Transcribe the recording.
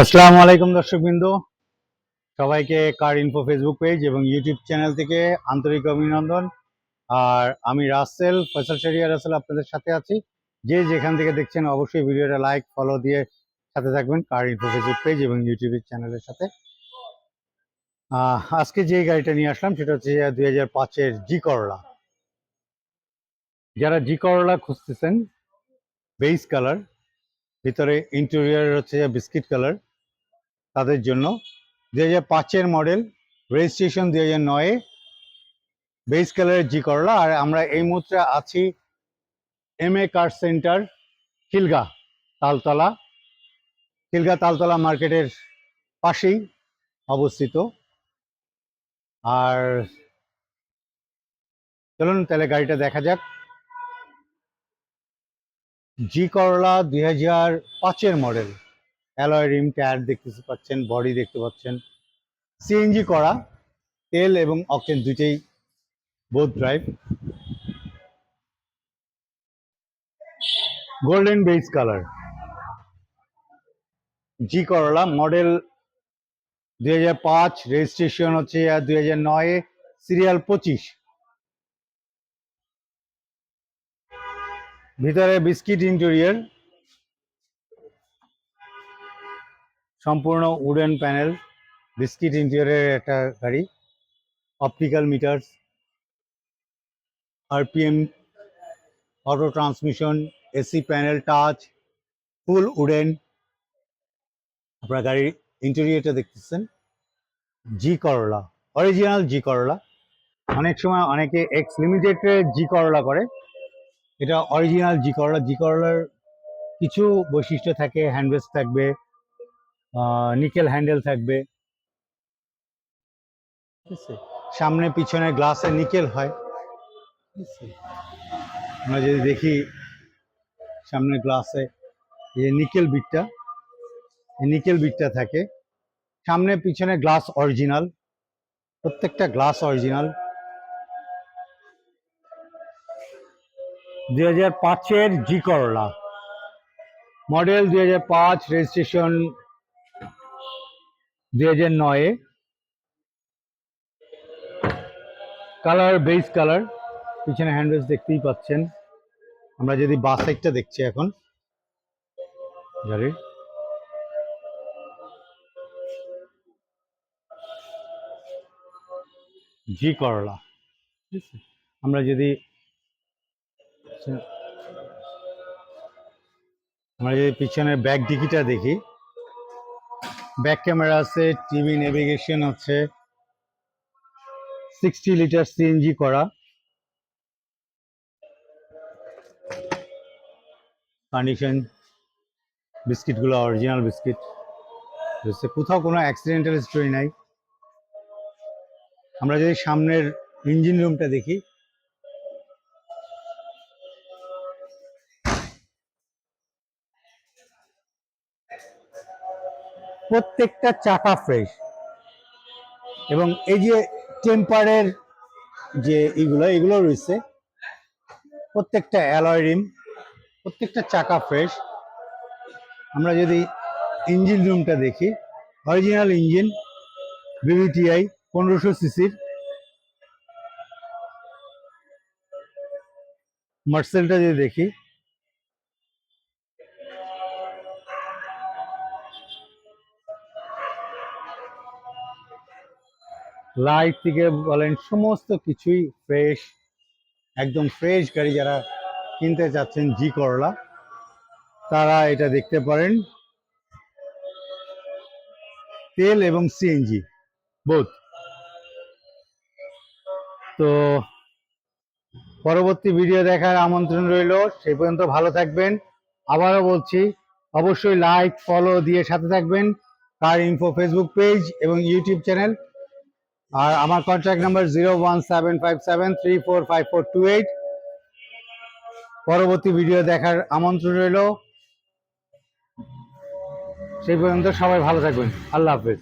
আসসালামু আলাইকুম দর্শকবৃন্দ, সবাইকে কার ইনফো ফেসবুক পেজ এবং ইউটিউব চ্যানেল থেকে আন্তরিক অভিনন্দন। আর আমি রাসেল ফয়সাল শরিয়া রাসেল আপনাদের সাথে আছি। যে যেখান থেকে দেখছেন অবশ্যই ভিডিওটা লাইক ফলো দিয়ে সাথে থাকবেন কার ইনফো ফেসবুক পেজ এবং ইউটিউব চ্যানেলের সাথে। আজকে যে গাড়িটা নিয়ে আসলাম সেটা হচ্ছে 2005-এর জি করলা। যারা জি করলা খুঁজতেছেন, বেজ কালার, ভিতরে ইন্টেরিয়র হচ্ছে বিস্কিট কালার, তাদের জন্য 2005-এর মডেল, রেজিস্ট্রেশন 2009-এ, বেজ কালারের জি করলা। আর আমরা এই মুহূর্তে আছি MA কার সেন্টার, খিলগা তালতলা। খিলগা তালতলা মার্কেটের পাশেই অবস্থিত। আর চলুন তাহলে গাড়িটা দেখা যাক। জি করলা 2005-এর মডেল, অ্যালয় রিম, টায়ার দেখতে পাচ্ছেন, বডি দেখতে পাচ্ছেন, সিএনজি করা, তেল এবং অকটেন দুইটাই, both drive. Golden beige colour G Corolla, model 2005, registration হচ্ছে 2009-এ, সিরিয়াল 25। ভিতরে বিস্কিট ইন্টেরিয়র, সম্পূর্ণ উডেন প্যানেল, বিস্কিট ইন্টেরিয়রের একটা গাড়ি। Optical meter, RPM, auto transmission, AC panel, touch, full wooden. আপনার গাড়ির ইন্টেরিয়রটা দেখতেছেন। জি করলা, অরিজিনাল জি করলা। অনেক সময় অনেকে এক্স লিমিটেড জি করলা করে, এটা অরিজিনাল জি করলা। জি করলার কিছু বৈশিষ্ট্য থাকে, হ্যান্ডরেস্ট থাকবে, নিকেল হ্যান্ডেল থাকবে, ঠিক আছে, সামনে পিছনে গ্লাসে নিকেল হয়। আমরা যদি দেখি সামনে গ্লাসে এই নিকেল বিটটা থাকে। সামনে পিছনে গ্লাস অরিজিনাল, প্রত্যেকটা গ্লাস অরিজিনাল। 2005-এর জি করলা, মডেল 2005, রেজিস্ট্রেশন 2009-এ, কালার বেজ কালার। পিছনে হ্যান্ডরেস্ট দেখতেই পাচ্ছেন। আমরা যদি বাস সাইডটা দেখছি এখন গাড়ির, জি করলা, ঠিক আছে। আমরা যদি পিছনের ব্যাক ডিকিটা দেখি, ব্যাক ক্যামেরা আছে, টিভি নেভিগেশন হচ্ছে, 60 লিটার সিএনজি করা, কন্ডিশন, বিস্কিটগুলো অরিজিনাল বিস্কিট, কোথাও কোনো অ্যাক্সিডেন্টাল স্টোরি নাই। আমরা যদি সামনের ইঞ্জিন রুমটা দেখি, প্রত্যেকটা চাকা ফ্রেশ, এবং এই যে টেম্পারের যে এগুলো রয়েছে, প্রত্যেকটা অ্যালয় রিম, প্রত্যেকটা চাকা ফ্রেশ। আমরা যদি ইঞ্জিন রুমটা দেখি, অরিজিনাল ইঞ্জিন, বিভিটিআই 1500 সিসির। মার্সেলটা যদি দেখি, লাইট থেকে বলেন সমস্ত কিছুই ফ্রেশ, একদম ফ্রেশ গাড়ি। যারা কিনতে চাচ্ছেন জি করলা, তারা এটা দেখতে পারেন। তেল এবং সিএনজি বোথ। তো পরবর্তী ভিডিও দেখার আমন্ত্রণ রইল। সেই পর্যন্ত ভালো থাকবেন। আবারও বলছি, অবশ্যই লাইক ফলো দিয়ে সাথে থাকবেন কার ইনফো ফেসবুক পেজ এবং ইউটিউব চ্যানেল। আর আমার কন্ট্যাক্ট নাম্বার 01757345428। পরবর্তী ভিডিও দেখার আমন্ত্রণ রইল। সেই পর্যন্ত সবাই ভালো থাকবেন। আল্লাহ হাফেজ।